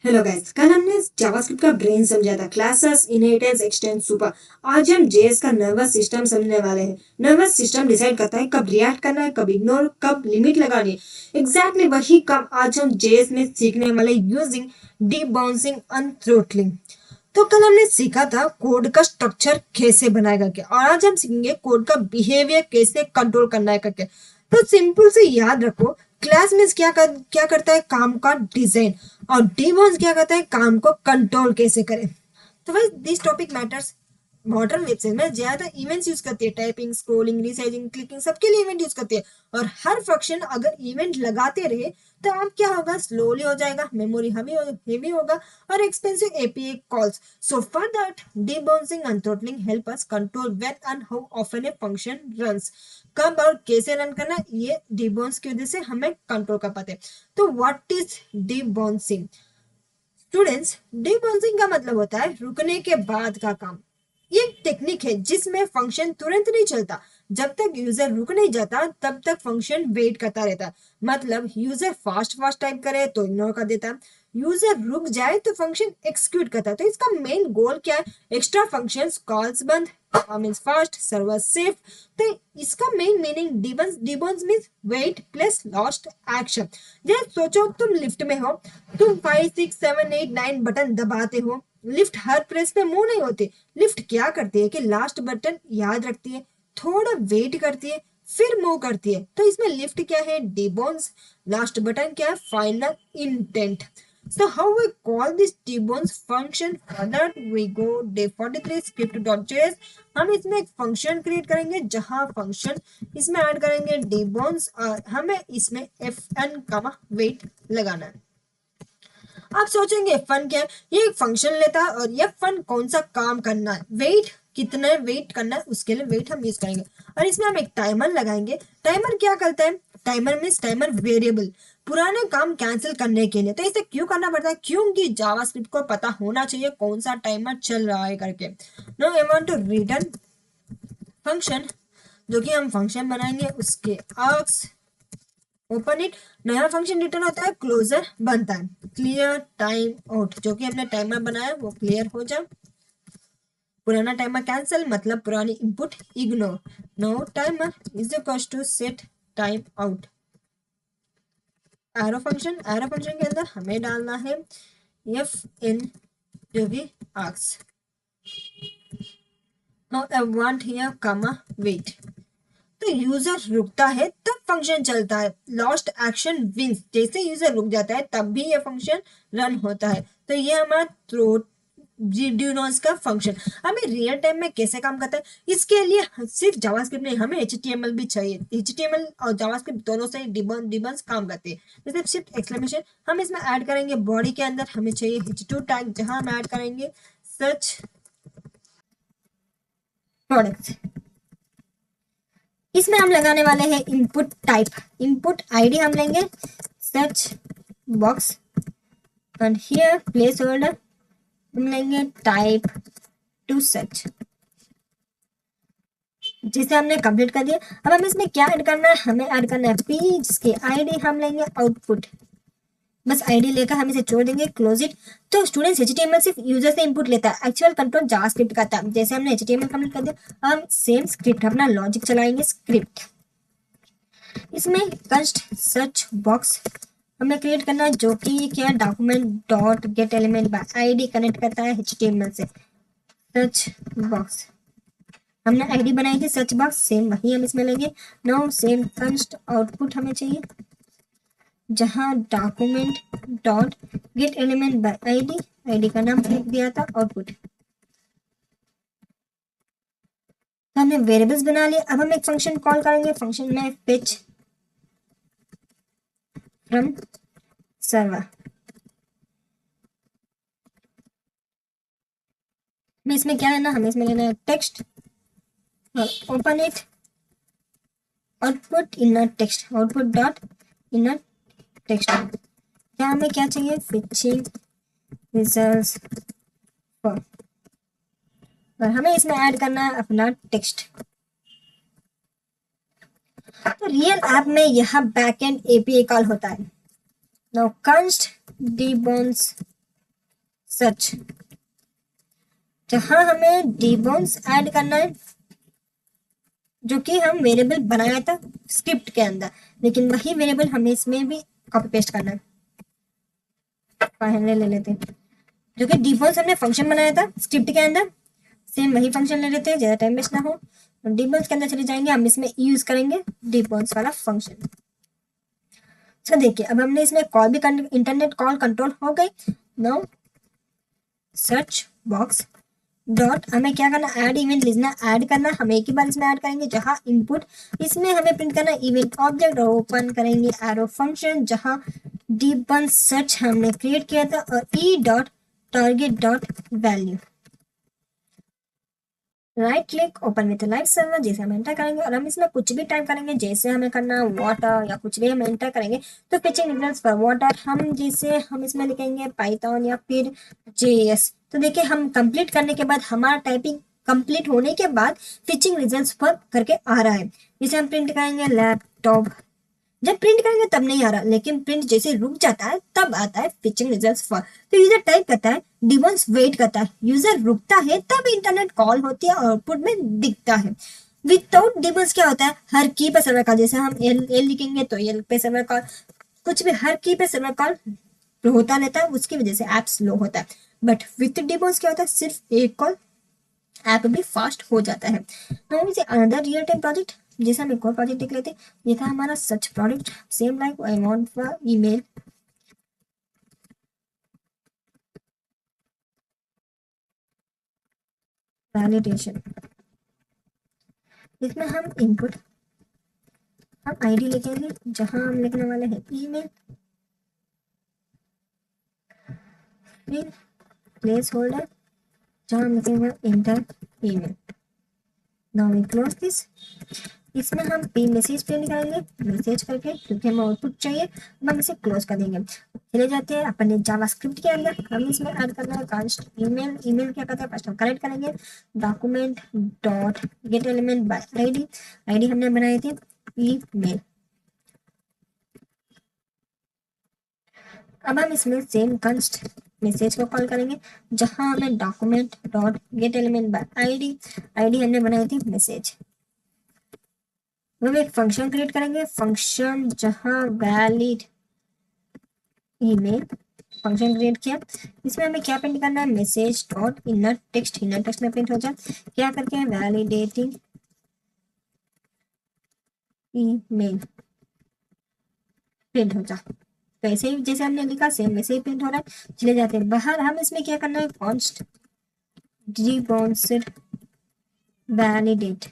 Hello guys, कल हमने JavaScript का ब्रेन समझा था, क्लासेस, इनहेरिटेंस, एक्सटेंड, सुपर। आज हम जेएस का नर्वस सिस्टम समझने वाले हैं। नर्वस सिस्टम डिसाइड करता है कब रिएक्ट करना है, कब इग्नोर, कब लिमिट लगानी है। एग्जैक्टली वही काम आज हम जेएस में सीखने वाले, using deep bouncing and throttling. तो कल हमने सीखा था कोड का स्ट्रक्चर कैसे बनाएगा क्या, और आज हम सीखेंगे कोड का बिहेवियर कैसे कंट्रोल करना है करके। तो सिंपल से याद रखो, क्लास में क्या करता है, काम का डिजाइन, और डीबॉन्स क्या करता है, काम को कंट्रोल कैसे करें। तो भाई this topic matters. Modern website में ज्यादा इवेंट्स यूज करती है, टाइपिंग, स्क्रोलिंग, रिसाइजिंग, क्लिकिंग, सबके लिए इवेंट यूज करती है। और हर फंक्शन अगर इवेंट लगाते रहे तो अब क्या होगा, स्लोली हो जाएगा, मेमोरी हेवी होगा, और expensive API calls. So for that debouncing and throttling help us control when and how often a function runs। कब और कैसे रन करना, ये debounce की वजह से हमें कंट्रोल कर पाते हैं। तो व्हाट इज debouncing? स्टूडेंट्स, डिबॉन्सिंग का मतलब होता है रुकने के बाद का काम। ये एक टेक्निक है जिसमें फंक्शन तुरंत नहीं चलता। जब तक यूजर रुक नहीं जाता तब तक फंक्शन वेट करता रहता है। मतलब यूजर फास्ट फास्ट टाइप करे तो इग्नोर कर देता है, यूजर रुक जाए तो फंक्शन एक्सिक्यूट करता है। तो इसका मेन गोल क्या है, एक्स्ट्रा फंक्शंस कॉल्स बंद, मींस फास्ट, सर्वर सेफ। तो इसका main meaning debounce means wait plus last action. जैसे सोचो तुम लिफ्ट में हो, तुम 5 6 7 8 9 बटन दबाते हो, लिफ्ट हर प्रेस पे मूव नहीं होती। लिफ्ट क्या करती है कि लास्ट बटन याद रखती है, थोड़ा वेट करती है, फिर मूव करती है। तो इसमें लिफ्ट क्या है, डिबोन्स, लास्ट बटन क्या है, final intent. So how we call this debounce function? For that we go day43 script.js। हम इसमें एक फंक्शन क्रिएट करेंगे जहां फंक्शन इसमें ऐड करेंगे debounce, और हमें इसमें fn कमा वेट लगाना है। आप सोचेंगे फन क्या है, ये एक फंक्शन लेता है और ये फन कौन सा काम करना है, वेट कितने वेट करना है, उसके लिए वेट हम यूज करेंगे। और इसमें हम एक टाइमर लगाएंगे। टाइमर क्या करता है, टाइमर मीन्स टाइमर वेरिएबल, पुराने काम कैंसिल करने के लिए। तो इसे क्यों करना पड़ता है, क्योंकि जावास्क्रिप्ट को पता होना चाहिए कौन सा टाइमर चल रहा है करके। No I want to return function, जो कि हम फंक्शन बनाएंगे उसके आर्क्स ओपन इट। नया फंक्शन रिटर्न होता है, क्लोजर बनता है, क्लियर टाइम आउट, जो कि हमने टाइमर बनाया वो क्लियर हो जाए। पुराना टाइमर कैंसिल मतलब पुरानी input ignore. No timer is equal to set time out. Arrow function के अंदर हमें डालना है एफ इन, जो भी args. Now I want here comma wait. तो यूजर रुकता है तब फंक्शन चलता है, लॉस्ट एक्शन विंस, जैसे यूजर रुक जाता है तब भी ये फंक्शन रन होता है। तो ये हमारा थ्रोट ड्यूनोस का फंक्शन हमें रियल टाइम में कैसे काम करता है, इसके लिए सिर्फ जावास्क्रिप्ट नहीं, हमें एचटीएमएल भी चाहिए। एचटीएमएल और जावास्क्रिप्ट दोनों से डिबन्स काम करते हैं। जैसे शिफ्ट एक्सक्लेमेशन हम इसमें ऐड करेंगे, बॉडी के अंदर हमें चाहिए h2 टैग, जहां हम ऐड करेंगे सच प्रोडक्ट्स। इसमें हम लगाने वाले हैं इनपुट टाइप, इनपुट आईडी हम लेंगे search box, and here place holder हम लेंगे टाइप टू सर्च, जिसे हमने कंप्लीट कर दिया। अब हमें इसमें क्या ऐड करना है, हमें ऐड करना है पी, जिसकी आईडी हम लेंगे आउटपुट। बस आईडी लेकर हम इसे छोड़ देंगे, क्लोज इट। तो स्टूडेंट्स, एचटीएमएल सिर्फ यूजर से इनपुट लेता है, एक्चुअल कंट्रोल जावास्क्रिप्ट करता है। जैसे हमने एचटीएमएल कंप्लीट कर दिया, हम सेम स्क्रिप्ट अपना लॉजिक चलाएंगे स्क्रिप्ट। इसमें कंस्ट सर्च बॉक्स हमें क्रिएट करना है, जो कि क्या document dot gate element by ID connect करता है एचटीएमएल से। सर्च बॉक्स हमने आईडी बनाई थी सर्च बॉक्स, सेम वही हम इसमें लेंगे। नो सेम कंस्ट आउटपुट हमें चाहिए, जहां document dot gate element by ID, ID का नाम लिख दिया था आउटपुट। तो हमने वेरिएबल्स बना लिया। अब हम एक फंक्शन कॉल करेंगे, फंक्शन में फेच फ्रॉम सर्वर। हमें इसमें क्या लेना, हमें इसमें लेना है टेक्स्ट, और open it, output inner text, output dot inner text. क्या हमें क्या चाहिए, फिचिंग रिजल्ट्स फॉर, और हमें इसमें ऐड करना है अपना टेक्स्ट। तो रियल ऐप में यह बैकएंड एपीआई कॉल होता है। नाउ कंस्ट डिबॉन्स सर्च, जहां हमें डिबॉन्स ऐड करना है, जो कि हम वेरिएबल बनाया था स्क्रिप्ट के अंदर, लेकिन वही वेरिएबल हमें इसमें भी कॉपी पेस्ट करना है। पहले ले लेते हैं, जो कि डिफॉल्ट हमने फंक्शन बनाया था स्क्रिप्ट के अंदर, सेम वही फंक्शन ले लेते हैं, ज्यादा टाइम वेस्ट ना हो। डिफॉल्ट के अंदर चले जाएंगे, हम इसमें यूज करेंगे डिफॉल्ट वाला फंक्शन। अच्छा देखिए, अब हमने इसमें कॉल भी इंटरनेट कॉल कंट्रोल हो गई। नाउ सर्च बॉक्स डॉट, हमें क्या करना, ऐड इवेंट लिखना, ऐड करना, हम एक ही बार इसमें ऐड करेंगे। जहां इनपुट, इसमें हमें प्रिंट करना इवेंट ऑब्जेक्ट, और ओपन करेंगे एरो फंक्शन जहां डिबन सर्च हमने क्रिएट किया था, और E dot target dot value, right click open with live server, जैसे हम एंटर करेंगे और हम इसमें कुछ भी टाइप करेंगे, जैसे हमें करना वाटर या कुछ भी हम एंटर करेंगे तो पिचिंग रिजल्ट्स फॉर वाटर, हम जैसे हम इसमें लिखेंगे पाइथन या फिर जेएस। तो देखिए, हम कंप्लीट करने के बाद, हमारा टाइपिंग कंप्लीट होने के बाद पिचिंग रिजल्ट्स पर करके आ रहा है। जैसे हम प्रिंट करेंगे लैपटॉप, जब प्रिंट करेंगे तब नहीं आ रहा, लेकिन प्रिंट जैसे रुक जाता है तब आता है पिचिंग रिजल्ट्स फॉर। तो यूजर टाइप करता है, डिबॉन्स वेट करता है, यूजर रुकता है, तब इंटरनेट कॉल होती है, आउटपुट में दिखता है। विदाउट डिबॉन्स क्या होता है, हर की पे सर्वर कॉल, जैसे हम एल एल लिखेंगे तो एल पे सर्वर कॉल, कुछ भी हर की पे सर्वर कॉल होता रहता है, उसकी वजह से ऐप स्लो होता है। बट विथ डिबॉन्स क्या होता है, सिर्फ एक कॉल, ऐप भी फास्ट हो जाता है। Now is another real time project, जैसे हम एक और प्रोजेक्ट देख लेते हैं। ये था हमारा such product, same like I want for email, validation. इसमें हम इनपुट, हम आईडी लिखेंगे, जहां हम लिखने वाले हैं ईमेल, फिर प्लेस होल्डर जहां हम लिखेंगे enter email. Now we close this. इसमें हम पी मैसेज प्रिंट करेंगे, मैसेज करके, क्योंकि हमें आउटपुट चाहिए। अब हम इसे क्लोज कर देंगे। चले जाते हैं अपने जावास्क्रिप्ट के अंदर, हम इसमें ऐड करना है कांस्ट ईमेल। ईमेल क्या करते हैं, फर्स्ट हम कनेक्ट करेंगे document dot gate element by ID, ID हमने बनाई थी ईमेल। अब हम इसमें सेम कंस्ट मैसेज को कॉल करेंगे, जहां हमें document dot gate element by ID, ID हमने बनाई थी मैसेज। हम एक फंक्शन क्रिएट करेंगे, फंक्शन जहां वैलिड ईमेल फंक्शन क्रिएट किया। इसमें हमें क्या प्रिंट करना है, message dot inner text, inner text में प्रिंट हो जाए, क्या करके वैलिडेटिंग ईमेल प्रिंट हो जाए। तो ऐसे ही जैसे हमने लिखा सेम वैसे ही प्रिंट हो रहा है। चले जाते हैं बाहर, हम इसमें क्या करना है, कॉन्स्ट डिबॉन्सेड वैलिडेट,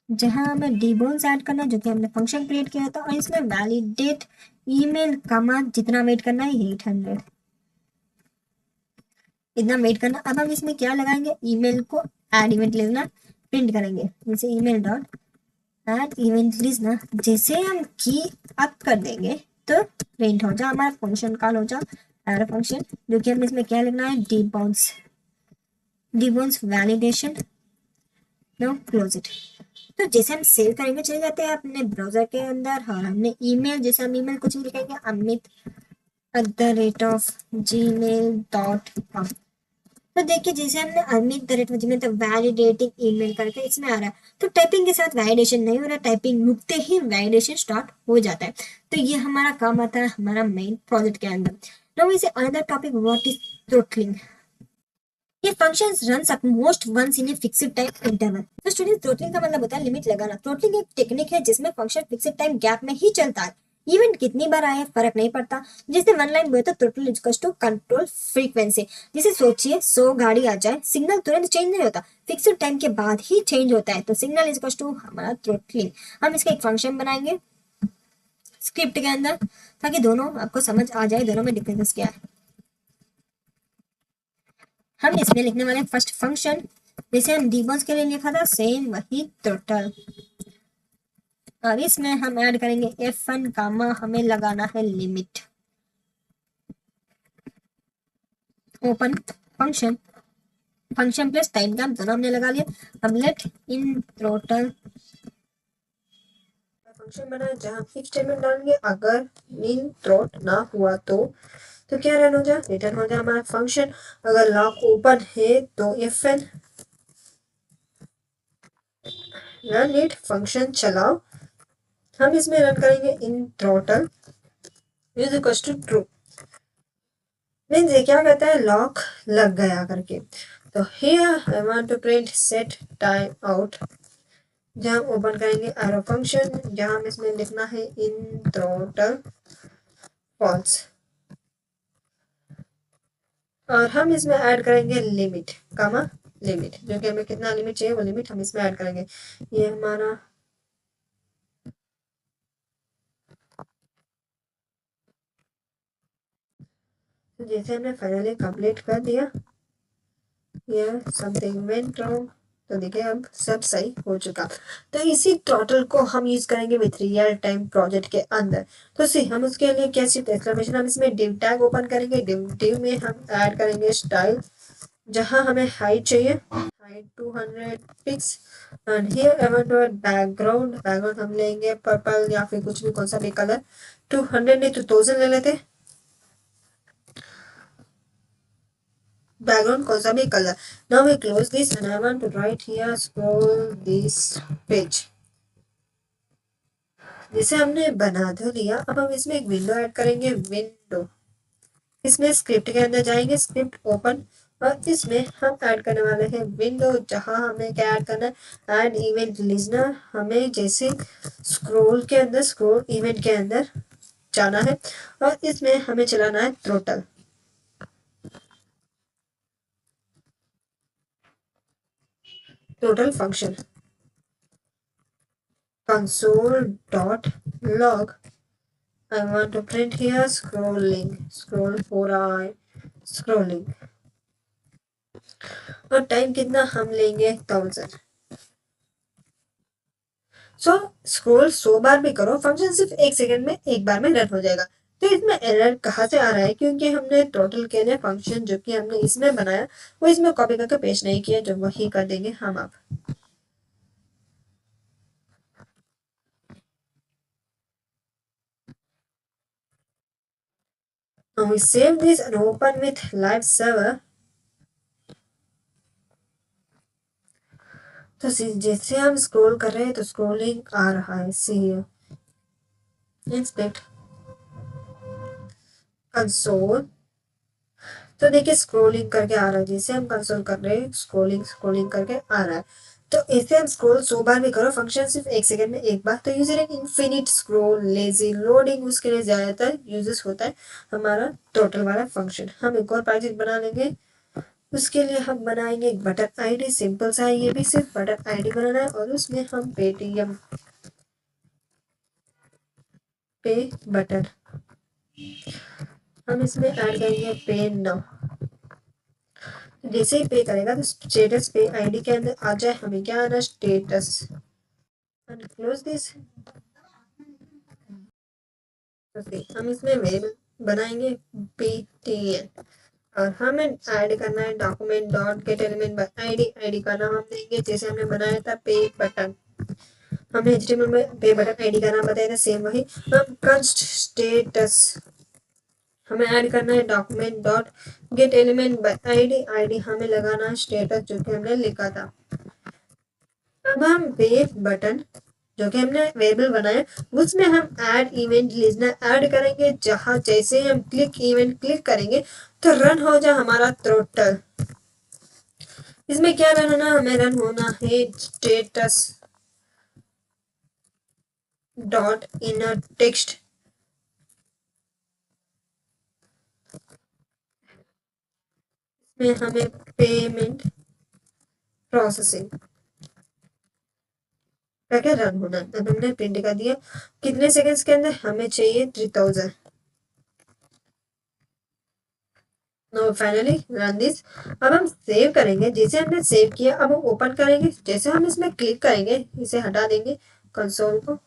जहां हमें डिबॉन्स ऐड करना है, जो कि हमने फंक्शन क्रिएट किया था, और इसमें वैलिडेट ईमेल कमा जितना वेट करना है 800, इतना वेट करना। अब हम इसमें क्या लगाएंगे, ईमेल को ऐड इवेंट लिखना प्रिंट करेंगे, जैसे ईमेल डॉट ऐड इवेंट लिखना, जैसे हम की अप कर देंगे तो प्रिंट हो जा, हमारा फंक्शन कॉल हो जा एड फंक्शन, जो कि हमें इसमें क्या लिखना है, डिबॉन्स, डिबॉन्स वैलिडेशन। Now close it. तो जैसे हम सेव करेंगे, चले जाते हैं अपने ब्राउजर के अंदर, और हमने ईमेल, जैसे हम ईमेल कुछ भी लिखेंगे, amit@gmail.com। तो देखिए, जैसे हमने amit@gmail तक वैलिडेटिंग ईमेल करके इसमें आ रहा है, तो टाइपिंग के साथ वैलिडेशन नहीं हो रहा, टाइपिंग रुकते ही वैलिडेशन स्टार्ट हो जाता है। तो ये हमारा काम आता है हमारा मेन प्रोजेक्ट के अंदर। Now is another topic, what is throttling. ये functions runs at most once in a fixed time interval। तो स्टूडेंट, थ्रोटलिंग का मतलब होता है लिमिट लगाना। थ्रोटलिंग एक टेक्निक है जिसमें फंक्शन फिक्स्ड टाइम गैप में ही चलता है, इवेंट कितनी बार आए फर्क नहीं पड़ता। जैसे वन लाइन बोले तो throttle equals to control frequency. जैसे सोचिए 100 गाड़ी आ जाए, सिग्नल तुरंत चेंज नहीं होता, फिक्स्ड टाइम के बाद ही चेंज होता है, तो सिग्नल इक्वल्स टू हमारा थ्रोटलिंग। हम इसका एक फंक्शन बनाएंगे स्क्रिप्ट के अंदर, ताकि दोनों आपको समझ आ जाए दोनों में डिफरेंसेस क्या है। हम इसमें लिखने वाले फर्स्ट फंक्शन, जैसे हम डिबॉन्स के लिए लिखा था सेम वही टोटल, और इसमें हम ऐड करेंगे f1 कामा, हमें लगाना है limit, open function, function plus time का दोनों हमने लगा लिया। अब लेट इन टोटल फंक्शन बनाए जहाँ इफ स्टेटमेंट डालेंगे, अगर मीन थ्रोट ना हुआ तो क्या रन हो जाए, रिटर्न हो जाए हमारा फंक्शन। अगर लॉक ओपन है तो if an run it function चलाओ। हम इसमें रन करेंगे in throttle is equal to true. Means ये क्या कहता है, लॉक लग गया करके। तो here I want to print set time आउट, जहाँ हम ओपन करेंगे एरो फंक्शन, जहाँ हम इसमें लिखना है इन थ्रोटल फॉल्स, और हम इसमें ऐड करेंगे लिमिट कामा लिमिट, जो कि हमें कितना लिमिट चाहिए वो लिमिट हम इसमें ऐड करेंगे। ये हमारा तो जैसे हमने फाइनली कंप्लीट कर दिया, ये समथिंग वेंट रॉन्ग, तो देखिए अब सब सही हो चुका। तो इसी टोटल को हम यूज करेंगे विथ रियल टाइम प्रोजेक्ट के अंदर। तो सी हम उसके लिए क्या सिर्फ एक्सक्लेमेशन, हम इसमें डिव टैग ओपन करेंगे, डिव में हम ऐड करेंगे स्टाइल, जहां हमें हाइट चाहिए, height 200 pix, and here I want to add background हम लेंगे पर्पल या फिर कुछ भी, कौन सा भी कलर, 200 नहीं तो 1000 ले लेते, background कौन सा भी color. Now we close this and I want to write here scroll this page. जिसे हमने बना तो लिया, अब हम इसमें एक विंडो ऐड करेंगे, विंडो इसमें स्क्रिप्ट के अंदर जाएंगे, स्क्रिप्ट ओपन, और इसमें हम ऐड करने वाले हैं विंडो, जहां हमें क्या ऐड करना है, ऐड इवेंट लिजनर। हमें जैसे स्क्रोल के अंदर, स्क्रोल इवेंट के अंदर जाना है, और इसमें हमें चलाना है throttle, total function console.log. I want to print here scroll 4i scrolling, और टाइम कितना हम लेंगे 1000। सो स्क्रोल 100 बार भी करो, फंक्शन सिर्फ 1 सेकंड में एक बार में रन हो जाएगा। तो इसमें एरर कहाँ से आ रहा है, क्योंकि हमने टोटल के लिए फंक्शन जो कि हमने इसमें बनाया वो इसमें कॉपी करके पेस्ट नहीं किया, जो वही कर देंगे हम अब। Now we save this and open with live server. तो जैसे हम स्क्रॉल कर रहे हैं तो स्क्रॉलिंग आ रहा है, सी इंस्पेक्ट कंसोल, तो देखिए स्क्रॉलिंग करके आ रहा है, जैसे हम कंसोल कर रहे हैं स्क्रॉलिंग करके आ रहा है। तो इसे हम स्क्रॉल 100 बार भी करो, फंक्शन सिर्फ 1 सेकंड में एक बार। तो यूजर एक इन्फिनिट स्क्रॉल लेजी लोडिंग उसके लिए ज्यादातर यूजेस होता है हमारा टोटल वाला फंक्शन। हम एक और प्रोजेक्ट बना लेंगे, उसके लिए हम बनाएंगे एक बटन आईडी, सिंपल सा है, ये भी सिर्फ बटन आईडी बनाना है, और उसमें हम पेटीएम पे बटन हम इसमें ऐड करेंगे पे नाउ। जैसे ही पे करेगा तो स्टेटस पे आईडी के अंदर आ जाए, हमें क्या आना, स्टेटस, एंड क्लोज दिस। हम इसमें वेरिएबल बनाएंगे पेटीएम, और हमें ऐड करना है document dot gate element by ID, ID का नाम हम देंगे जैसे हमने बनाया था पे बटन, हमने एचटीएमएल में पे बटन आईडी का नाम बताया था सेम वही। हम कंस्ट स्टेटस हमें ऐड करना है document dot gate element by ID, ID हमें लगाना है स्टेटस जो कि हमने लिखा था। अब हम पे बटन जो कि हमने वेरिएबल बनाया उसमें हम ऐड इवेंट लिजनर ऐड करेंगे, जहां जैसे हम क्लिक इवेंट क्लिक करेंगे तो रन हो जाए हमारा थ्रोटल। इसमें क्या रन होना, हमें रन होना है स्टेटस डॉट इनर टेक्स्ट, में हमें पेमेंट प्रोसेसिंग करके रन होना। अब हमने प्रिंट कर दिया, कितने सेकंड्स के अंदर, हमें चाहिए 3000। No finally run this. अब हम सेव करेंगे, जैसे हमने सेव किया अब हम ओपन करेंगे, जैसे हम इसमें क्लिक करेंगे इसे हटा देंगे कंसोल को,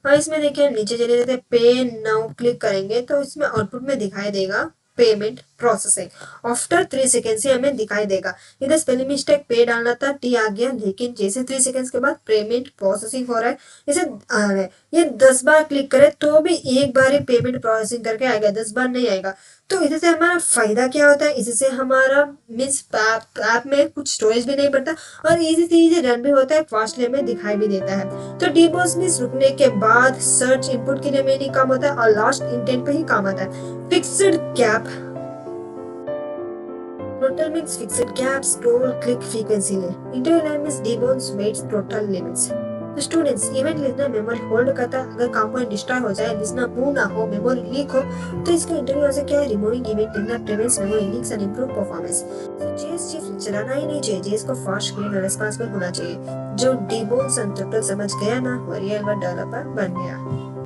और इसमें देखिए नीचे चले जाते पे नाउ क्लिक करेंगे तो इसमें आउटपुट में दिखाई देगा पेमेंट प्रोसेसिंग। आफ्टर 3 सेकेंड से हमें दिखाई देगा। इधर स्पेलिंग मिस्टेक पे डालना था, टी आ गया, लेकिन जैसे 3 सेकेंड्स के बाद पेमेंट प्रोसेसिंग हो रहा है, इसे आ रहा है। ये 10 बार क्लिक करें तो भी एक बार ही पेमेंट प्रोसेसिंग करके आएगा, 10 बार नहीं आएगा। तो इससे हमारा फायदा क्या होता है, इससे हमारा मीन्स ऐप में कुछ स्टोरेज भी नहीं बढ़ता और इजी से इजी रन भी होता है, फास्टली हमें दिखाई भी देता है। तो डिबॉस मीन्स रुकने के बाद सर्च इनपुट के लिए मेनली काम होता है और लास्ट इंटेंट पे ही काम आता है। Fixed gap, total means fixed gap, scroll click frequency ले, internal means debounce waits total limits. तो students, event listener memory hold करता है, अगर कंपोनेंट डिस्ट्रॉय हो जाए, लिसनर मूव ना हो, मेमोरी लीक हो, तो इसका इंटरव्यू से क्या है, removing event listener prevents memory leaks and improve performance. तो जेएस चिप चलाना ही नहीं चाहिए, जेएस को फास्ट, क्लीन और रिस्पांसिबल होना चाहिए। जो डिबॉन्स एंड टोटल समझ गया ना, वो रियल वर्ल्ड डेवलपर बन गया।